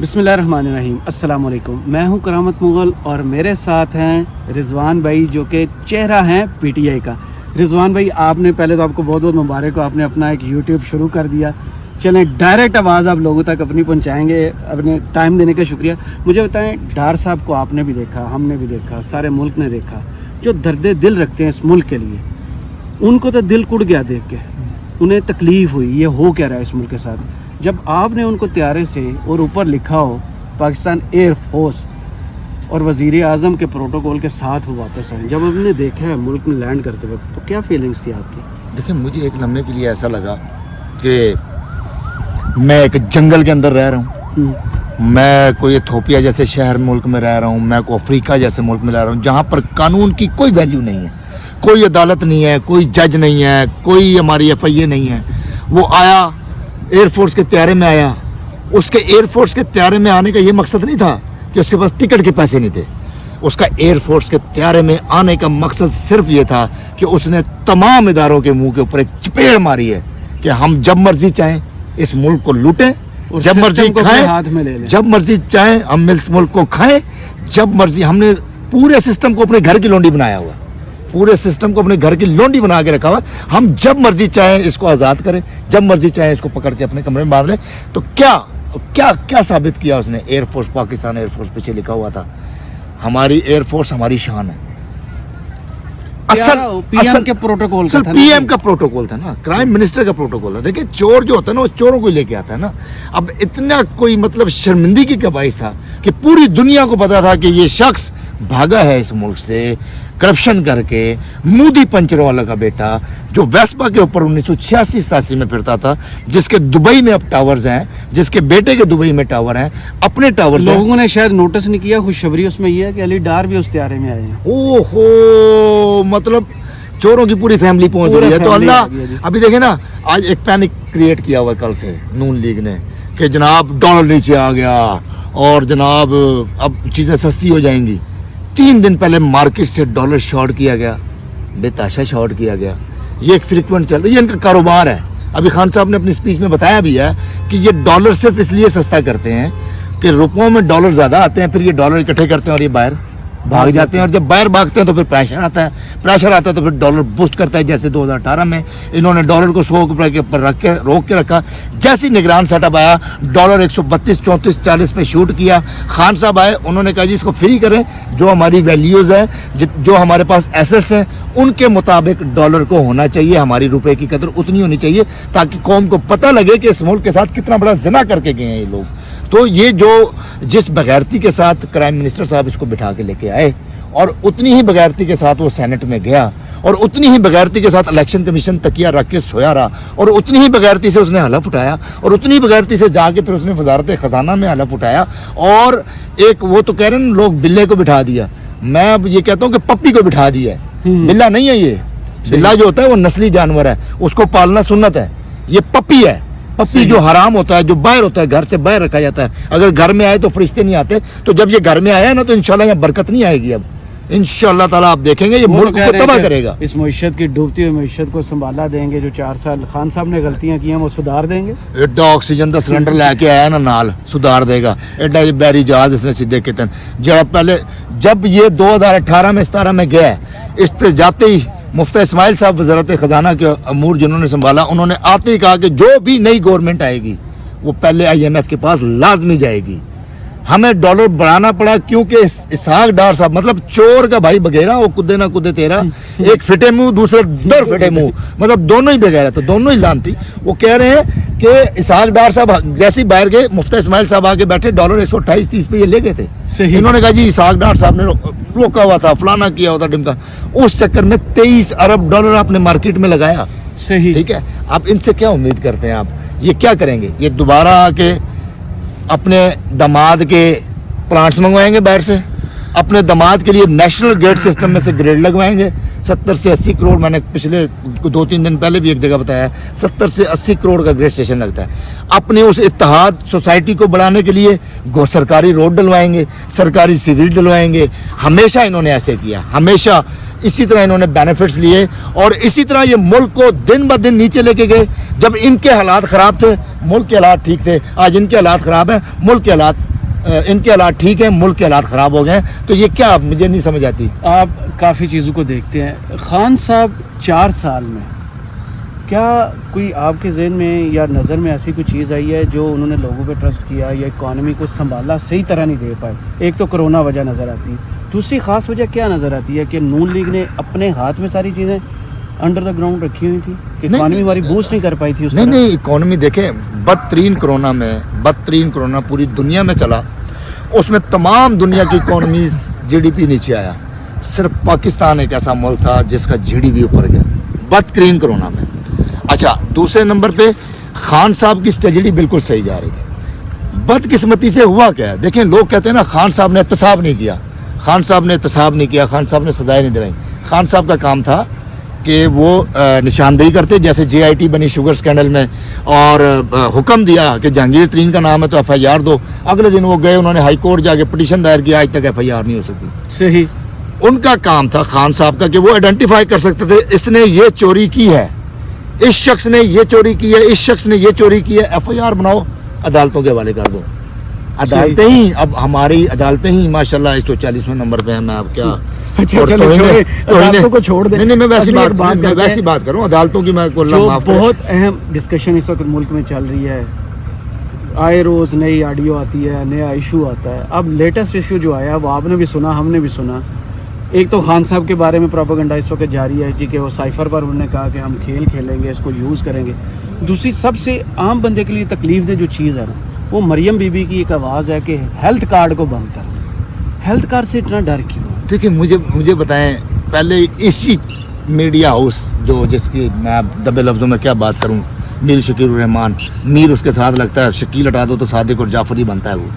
بسم اللہ الرحمن الرحیم. السلام علیکم. میں ہوں کرامت مغل اور میرے ساتھ ہیں رضوان بھائی جو کہ چہرہ ہیں پی ٹی آئی کا. رضوان بھائی آپ نے پہلے تو آپ کو بہت بہت مبارک ہو, آپ نے اپنا ایک یوٹیوب شروع کر دیا. چلیں ڈائریکٹ آواز آپ لوگوں تک اپنی پہنچائیں گے. اپنے ٹائم دینے کا شکریہ. مجھے بتائیں, ڈار صاحب کو آپ نے بھی دیکھا, ہم نے بھی دیکھا, سارے ملک نے دیکھا, جو درد دل رکھتے ہیں اس ملک کے لیے, ان کو تو دل کڑ گیا دیکھ کے. انہیں تکلیف ہوئی یہ ہو کیا رہا ہے اس ملک کے ساتھ. جب آپ نے ان کو طیارے سے اور اوپر لکھا ہو پاکستان ایئر فورس اور وزیر اعظم کے پروٹوکول کے ساتھ وہ واپس آئے, جب ہم نے دیکھا ہے ملک میں لینڈ کرتے وقت, تو کیا فیلنگس تھی آپ کی؟ دیکھیں, مجھے ایک لمحے کے لیے ایسا لگا کہ میں ایک جنگل کے اندر رہ رہا ہوں. میں کوئی ایتھوپیا جیسے شہر ملک میں رہ رہا ہوں, میں کوئی افریقہ جیسے ملک میں رہ رہا ہوں جہاں پر قانون کی کوئی ویلیو نہیں ہے, کوئی عدالت نہیں ہے, کوئی جج نہیں ہے, کوئی ہماری ایف آئی اے نہیں ہے. وہ آیا ایئر فورس کے طیارے میں آیا. اس کے ایئر فورس کے طیارے میں آنے کا یہ مقصد نہیں تھا کہ اس کے پاس ٹکٹ کے پیسے نہیں تھے. اس کا ایئر فورس کے طیارے میں آنے کا مقصد صرف یہ تھا کہ اس نے تمام اداروں کے منہ کے اوپر ایک چپیڑ ماری ہے کہ ہم جب مرضی چاہیں اس ملک کو لوٹیں, جب مرضی کھائیں, جب مرضی چاہیں ہم اس ملک کو کھائیں, جب مرضی. ہم نے پورے سسٹم کو اپنے گھر کی لونڈی بنایا ہوا, پورے سسٹم کو اپنے گھر کی لونڈی بنا کے رکھا ہوا. ہم جب مرضی چاہیں اس کو آزاد کریں, جب مرضی چاہیں اس کو پکڑ کے اپنے کمرے میں باندھ لیں. تو کیا کیا کیا ثابت کیا اس نے؟ Air force, Pakistan air force پیچھے لکھا ہوا تھا. ہماری ایئر فورس ہماری شان ہے. اصل پی ایم کے پروٹوکول کا تھا, پی ایم کا پروٹوکول تھا نا, پرائم منسٹر کا پروٹوکول تھا. دیکھیں, چور جو ہوتا ہے نا وہ چوروں کو لے کے آتا ہے نا. اب اتنا کوئی مطلب شرمندگی کا باعث تھا کہ پوری دنیا کو پتا تھا کہ یہ شخص بھاگا ہے اس ملک سے کرپشن کر کے. مودی پنچر والا کا بیٹا جو ویسپا کے اوپر 1986-87 میں پھرتا تھا, جس کے دبئی میں اب ٹاورز ہیں, جس کے بیٹے کے دبئی میں ٹاور ہیں, اپنے ٹاور. لوگوں نے شاید نوٹس نہیں کیا. خوشخبری اس میں یہ ہے کہ علی ڈار بھی اس طیارے میں آئے ہیں. او ہو, مطلب چوروں کی پوری فیملی پہنچ رہی ہے. تو اللہ, ابھی دیکھیں نا, آج ایک پینک کریٹ کیا ہوا کل سے نون لیگ نے کہ جناب ڈالر نیچے آ گیا اور جناب اب چیزیں سستی ہو جائیں گی. 3 دن پہلے مارکیٹ سے ڈالر شارٹ کیا گیا, بے تحاشا شارٹ کیا گیا. یہ ایک فریکوینٹ چل رہی ہے, ان کا کاروبار ہے. ابھی خان صاحب نے اپنی اسپیچ میں بتایا بھی ہے کہ یہ ڈالر صرف اس لیے سستا کرتے ہیں کہ روپوں میں ڈالر زیادہ آتے ہیں, پھر یہ ڈالر اکٹھے کرتے ہیں اور یہ باہر بھاگ جاتے ہیں. اور جب باہر بھاگتے ہیں تو پھر پریشر آتا ہے, پریشر آتا ہے تو پھر ڈالر بوسٹ کرتا ہے. جیسے 2018 میں انہوں نے ڈالر کو 100 روپے کے اوپر روک کے رکھا. جیسے نگران سیٹ اپ آیا, ڈالر 132, 34, 40 پہ شوٹ کیا. خان صاحب آئے, انہوں نے کہا جی اس کو فری کریں, جو ہماری ویلیوز ہیں, جو ہمارے پاس ایسٹس ہیں, ان کے مطابق ڈالر کو ہونا چاہیے. ہماری روپے کی قدر اتنی ہونی چاہیے تاکہ قوم کو پتہ لگے کہ اس ملک کے ساتھ کتنا بڑا زنا کر کے گئے ہیں یہ لوگ. تو یہ جو جس بغیرتی کے ساتھ پرائم منسٹر صاحب اس کو بٹھا کے لے کے آئے, اور اتنی ہی بغیرتی کے ساتھ وہ سینٹ میں گیا, اور اتنی ہی بغیرتی کے ساتھ الیکشن کمیشن تکیہ رکھ کے سویا رہا, اور اتنی ہی بغیرتی سے اس نے حلف اٹھایا, اور اتنی ہی بغیرتی سے جا کے پھر اس نے وزارت خزانہ میں حلف اٹھایا. اور ایک وہ تو کہہ رہے ہیں لوگ بلے کو بٹھا دیا, میں اب یہ کہتا ہوں کہ پپی کو بٹھا دیا ہے. بلا نہیں ہے یہ, بلا جو ہوتا ہے وہ نسلی جانور ہے, اس کو پالنا سنت ہے. یہ پپی ہے, پپی جو حرام ہوتا ہے, جو باہر ہوتا ہے, گھر سے باہر رکھا جاتا ہے. اگر گھر میں آئے تو فرشتے نہیں آتے, تو جب یہ گھر میں آیا نا تو انشاءاللہ یہاں برکت نہیں آئے گی. اب انشاءاللہ تعالیٰ آپ دیکھیں گے یہ ملک کو تباہ کرے گا. اس معیشت کی ڈوبتی ہوئی معیشت کو سنبھالا دیں گے. جو 4 سال خان صاحب نے غلطیاں کی ہیں وہ سدھار دیں گے. ایڈا آکسیجن دا سلنڈر لے کے آیا نا نال, سدھار دے گا. ایڈا بیری جہاز اس نے سیدھے کتن جب یہ 2018 میں 17 میں گیا, اس سے جاتے ہی مفتی اسماعیل صاحب وزارت خزانہ کے امور جنہوں نے سنبھالا, انہوں نے آتے ہی کہا کہ جو بھی نئی گورنمنٹ آئے گی وہ پہلے IMF کے پاس لازمی جائے گی. ہمیں ڈالر بڑھانا پڑا کیونکہ اسحاق ڈار صاحب, مطلب چور کا بھائی بغیرہ, وہ کدے نہ کدے تیرا, ایک فٹے منہ دوسرا در فٹے منہ, مطلب دونوں ہی بغیرہ تو دونوں ہی لانتی. وہ کہہ رہے ہیں کہ اسحاق ڈار صاحب جیسے ہی باہر گئے, مفتی اسماعیل صاحب آگے بیٹھے, ڈالر 128-30 پہ یہ لے گئے تھے. انہوں نے کہا جی اسحاق ڈار صاحب نے روکا ہوا تھا, فلانا کیا ہوا تھا, ڈمکا. اس چکر میں 23 ارب ڈالر آپ نے مارکیٹ میں لگایا. صحیح, ٹھیک ہے. آپ ان سے کیا امید کرتے ہیں؟ آپ یہ کیا کریں گے؟ یہ دوبارہ آ کے اپنے داماد کے پلانٹس منگوائیں گے باہر سے, اپنے داماد کے لیے نیشنل گریڈ سسٹم میں سے گریڈ لگوائیں گے. 70 سے 80 کروڑ, میں نے پچھلے 2-3 دن پہلے بھی ایک جگہ بتایا, 70 سے 80 کروڑ کا گریڈ اسٹیشن لگتا ہے. اپنے اس اتحاد سوسائٹی کو بڑھانے کے لیے سرکاری روڈ ڈلوائیں گے, سرکاری سیویج ڈلوائیں گے. ہمیشہ انہوں نے ایسے کیا, ہمیشہ اسی طرح انہوں نے بینیفٹس لیے, اور اسی طرح یہ ملک کو دن بہ دن نیچے لے کے گئے. جب ان کے حالات خراب تھے मुल्क के हालात ठीक थे, आज इनके हालात ख़राब हैं, मुल्क के हालात इनके हालात ठीक हैं, मुल्क के हालात ख़राब हो गए हैं। तो ये क्या, मुझे नहीं समझ आती। आप काफ़ी चीज़ों को देखते हैं। खान साहब 4 साल में क्या कोई आपके ज़हन में या नज़र में ऐसी कोई चीज़ आई है जो उन्होंने लोगों पे ट्रस्ट किया या इकॉनमी को संभाला, सही तरह नहीं दे पाए? एक तो कोरोना वजह नज़र आती है, दूसरी ख़ास वजह क्या नज़र आती है कि नून लीग ने अपने हाथ में सारी चीज़ें अंडर द ग्राउंड रखी हुई थी कि इकॉनमी हमारी बूस्ट नहीं कर पाई थी उस तरह। नहीं, इकॉनमी देखें, बदतरीन कोरोना पूरी दुनिया में चला, उसमें तमाम दुनिया की इकॉनमीज जीडीपी नीचे आया, सिर्फ पाकिस्तान एक ऐसा मुल्क था जिसका जीडीपी ऊपर गया बदतरीन कोरोना में। अच्छा, दूसरे नंबर पे खान साहब की स्ट्रेटजी बिल्कुल सही जा रही थी। बदकिस्मती से हुआ क्या है, देखें लोग कहते हैं ना खान साहब ने एहतसाब नहीं किया, खान साहब ने सजाएं नहीं दिलाई। खान साहब का काम था कि वो निशानदेही करते, जैसे JIT बनी शुगर स्कैंडल में और हुक्म दिया कि जहांगीर तरीन का नाम है तो FIR दो। अगले दिन वो गए, उन्होंने हाई कोर्ट जाके पिटीशन दायर किया, आज तक FIR नहीं हो सकी। सही, उनका काम था खान साहब का कि वो आइडेंटिफाई कर सकते थे इसने ये चोरी की है, इस शख्स ने ये चोरी की है, इस शख्स ने ये चोरी की है, FIR बनाओ, अदालतों के हवाले कर दो। अदालतें ही, अब हमारी अदालतें ही माशाल्लाह 140वें नंबर पे है। मैं अब क्या अच्छा चलो छोड़े, अदालतों को छोड़ दे। नहीं, मैं वैसी बात कर रहा हूँ, अदालतों की मैं बहुत अहम डिस्कशन इस वक्त मुल्क में चल रही है। आए रोज़ नई ऑडियो आती है, नया इशू आता है। अब लेटेस्ट इशू जो आया वो आपने भी सुना, हमने भी सुना। एक तो खान साहब के बारे में प्रोपेगेंडा इस वक्त जारी है जी कि वो साइफर पर उन्होंने कहा कि हम खेल खेलेंगे, इसको यूज़ करेंगे। दूसरी सबसे आम बंदे के लिए तकलीफ दे जो चीज़ है ना, वो मरियम बीबी की एक आवाज़ है कि हेल्थ कार्ड को बंद कर। हेल्थ कार्ड से इतना डर क्यों? देखिए, मुझे बताएं, पहले इसी मीडिया हाउस जो जिसकी मैं दबे लफ्ज़ों में क्या बात करूं, मीर शकील रहमान, मीर उसके साथ लगता है, शकील हटा दो तो सादिक और जाफर ही बनता है वो।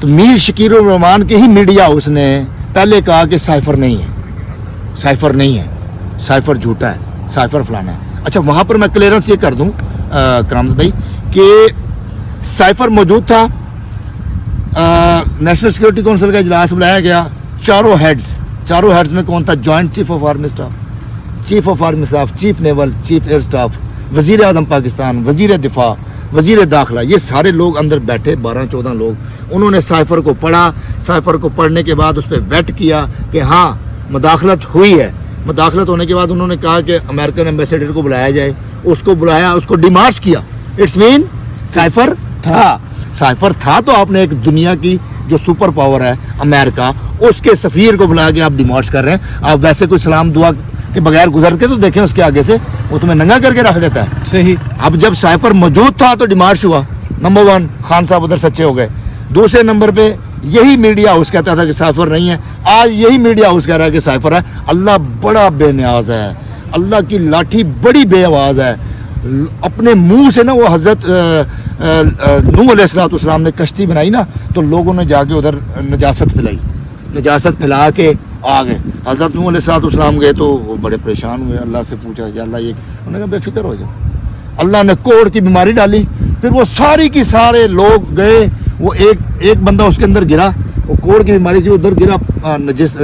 तो मीर शकील रहमान के ही मीडिया हाउस ने पहले कहा कि साइफर नहीं है, साइफर झूठा है, साइफर फलाना है। अच्छा, वहाँ पर मैं क्लियरेंस ये कर दूँ करामत भाई कि साइफर मौजूद था, नेशनल सिक्योरिटी काउंसिल का इजलास बुलाया गया, चारों हेड्स में कौन था? Joint chief of army staff, chief naval, chief air staff, वजीर आजम पाकिस्तान, वजीर दिफा, वजीर दाखिला, ये सारे लोग अंदर बैठे, 12-14 लोग। उन्होंने साइफर को पढ़ा, साइफर को पढ़ने के बाद उस पर वेट किया कि हाँ मुदाखलत हुई है। मुदाखलत होने के बाद उन्होंने कहा कि अमेरिकन एम्बेसडर को बुलाया जाए, उसको बुलाया, उसको डिमार्च किया। इट्स मीन साइफर था तो आपने एक दुनिया की जो सुपर पावर है अमेरिका, उसके सफीर को बुला के आप डिमार्च कर रहे हैं। आप वैसे कोई सलाम दुआ के बगैर गुजर के तो देखें, उसके आगे से वो तुम्हें नंगा करके रख देता है। सही। अब जब साइफर मौजूद था तो डिमार्च हुआ। नंबर 1, खान साहब उधर सच्चे हो गए। दूसरे नंबर पे यही मीडिया हाउस कहता था कि साइफर नहीं है, आज यही मीडिया हाउस कह रहा है कि साइफर है। अल्लाह बड़ा बेनियाज है, अल्लाह की लाठी बड़ी बेआवाज है। अपने मुंह से ना वो हजरत नूह अलैहिस्सलाम ने कश्ती बनाई ना, तो लोगों ने जाके उधर नजासत फैला के आ गए। हजरत नूह अलैहिस्सलाम गए तो वो बड़े परेशान हुए, अल्लाह से पूछा या अल्लाह, ये उन्होंने कहा बेफिक्र हो जाओ। अल्लाह ने कोढ़ की बीमारी डाली, फिर वो सारी की सारे लोग गए, वो एक बंदा उसके अंदर गिरा, वो कोढ़ की बीमारी थी, उधर गिरा,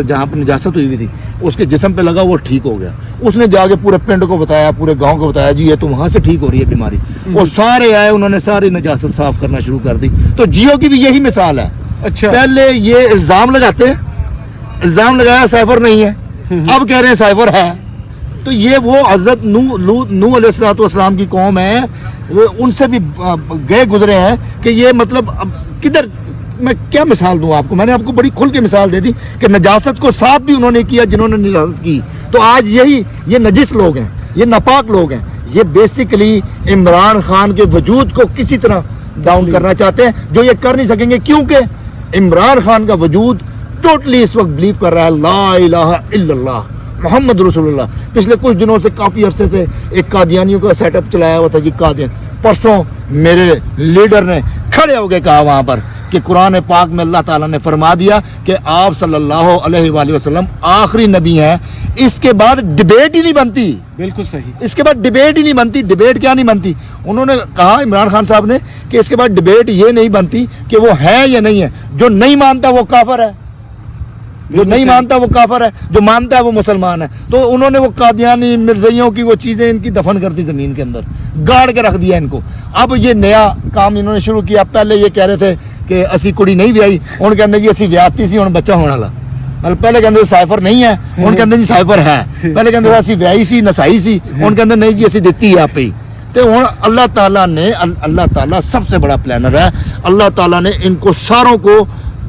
जहाँ पर नजासत हुई थी उसके जिस्म पे लगा, वो ठीक हो गया। उसने जाके पूरे पिंड को बताया, पूरे गांव को बताया, जी ये तो वहाँ से ठीक हो रही है बीमारी। वो सारे आए, उन्होंने सारी नजासत साफ करना शुरू कर दी। तो जियो की भी यही मिसाल है। अच्छा, पहले ये इल्ज़ाम लगाते हैं, इल्ज़ाम लगाया साइफर नहीं है, अब कह रहे हैं साइफर है। तो ये वो हजरत नूह अलैहिस्सलाम की कौम है, वो उनसे भी गए गुजरे हैं कि ये मतलब किधर, मैं क्या मिसाल दूं आपको? मैंने आपको बड़ी खुल के मिसाल दे दी कि नजासत को साफ भी उन्होंने किया जिन्होंने नजासत की। तो आज ये नजिस लोग हैं, ये नापाक लोग हैं, ये बेसिकली इमरान खान के वजूद को किसी तरह डाउन करना चाहते हैं, जो ये कर नहीं सकेंगे, क्योंकि इमरान खान का वजूद टोटली इस वक्त बिलीव कर रहा है ला इलाहा इल्लल्लाह मोहम्मद रसूलुल्लाह। पिछले कुछ दिनों से काफ़ी अरसे से एक कादियानियों का सेटअप चलाया हुआ था जी, कादियान। परसों मेरे लीडर ने खड़े होकर कहा वहाँ पर कि कुरान पाक में अल्लाह ताला ने फरमा दिया कि आप सल्लल्लाहु अलैहि वसल्लम आखिरी नबी हैं, इसके बाद डिबेट ही नहीं बनती। बिल्कुल सही, इसके बाद डिबेट ही नहीं बनती। डिबेट क्या नहीं बनती? उन्होंने कहा, इमरान खान साहब ने, कि इसके बाद डिबेट ये नहीं बनती कि वो है या नहीं है, जो नहीं मानता वो काफिर है। जो नहीं मानता वो काफर है, जो मानता है वो मुसलमान है। तो उन्होंने वो कादियानी मिर्जइयों की वो चीज़ें इनकी दफन कर दी ज़मीन के अंदर, गाड़ के रख दिया इनको। अब ये नया काम इन्होंने शुरू किया। पहले ये कह रहे थे कि असी कुड़ी नहीं ब्याई, हुण कहंदे जी असी ब्याहती सी हुण बच्चा होने वाला। मतलब पहले कहंदे साइफर नहीं है, हुण कहंदे जी साइफर है। पहले कहंदे असी ब्याई सी नसाई सी, हुण कहंदे नहीं जी असी दित्ती है आपे ही। तो हुण अल्लाह ताला ने, अल्लाह ताला सबसे बड़ा प्लानर है। अल्लाह ताला ने इनको सारों को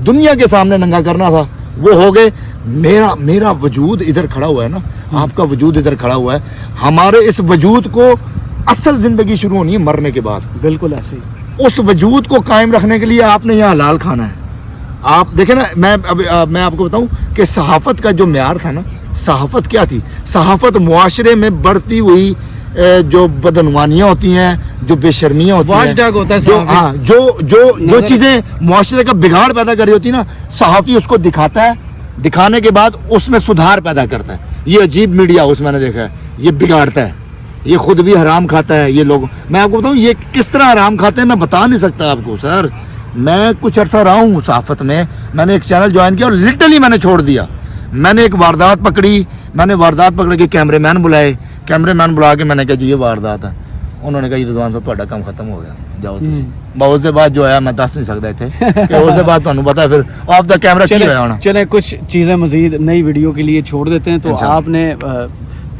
दुनिया के सामने नंगा करना था, वो हो गए। मेरा वजूद इधर खड़ा हुआ है ना, आपका वजूद इधर खड़ा हुआ है। हमारे इस वजूद को असल जिंदगी शुरू होनी है मरने के बाद। बिल्कुल ऐसे ही। उस वजूद को कायम रखने के लिए आपने यहाँ हलाल खाना है। आप देखें ना, मैं आपको बताऊं कि सहाफत का जो म्यार था ना, सहाफत क्या थी? सहाफत मुआशरे में बढ़ती हुई जो बदनवानियाँ होती हैं, जो बेशर्मियाँ होती हैं, होता है जो हाँ जो चीज़ें मुआशरे का बिगाड़ पैदा कर रही होती है ना, सहाफ़ी उसको दिखाता है। दिखाने के बाद उसमें सुधार पैदा करता है। ये अजीब मीडिया हाउस मैंने देखा है, ये बिगाड़ता है, ये खुद भी हराम खाता है। ये लोग, मैं आपको बताऊं ये किस तरह हराम खाते हैं, मैं बता नहीं सकता आपको सर। मैं कुछ अर्सा रहा हूँ सहाफत में, मैंने एक चैनल ज्वाइन किया और लिटरली मैंने छोड़ दिया। मैंने एक वारदात पकड़ी, मैंने वारदात पकड़ के कैमरेमैन बुलाए, कैमरेमैन बुला के मैंने कहा जी ये वारदात है। उन्होंने कहा रिजवान साहब ਤੁਹਾਡਾ काम खत्म हो गया, जाओ तुम। उसके बाद जो है मैं दस नहीं सकता इतने कि उसके बाद ਤੁਹਾਨੂੰ पता है फिर ऑफ द कैमरा की होया होना। चले कुछ चीज़ें मजीद नई वीडियो के लिए छोड़ देते हैं। तो आपने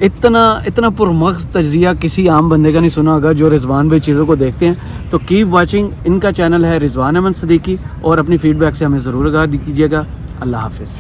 इतना पुरमग़ज़ तज्ज़िया किसी आम बंदे का नहीं सुना होगा जो रिजवान भाई चीज़ों को देखते हैं। तो कीप वाचिंग, इनका चैनल है रिजवान अहमद सिद्दीकी, और अपनी फीडबैक से हमें ज़रूर आगाह कीजिएगा। अल्लाह हाफिज़।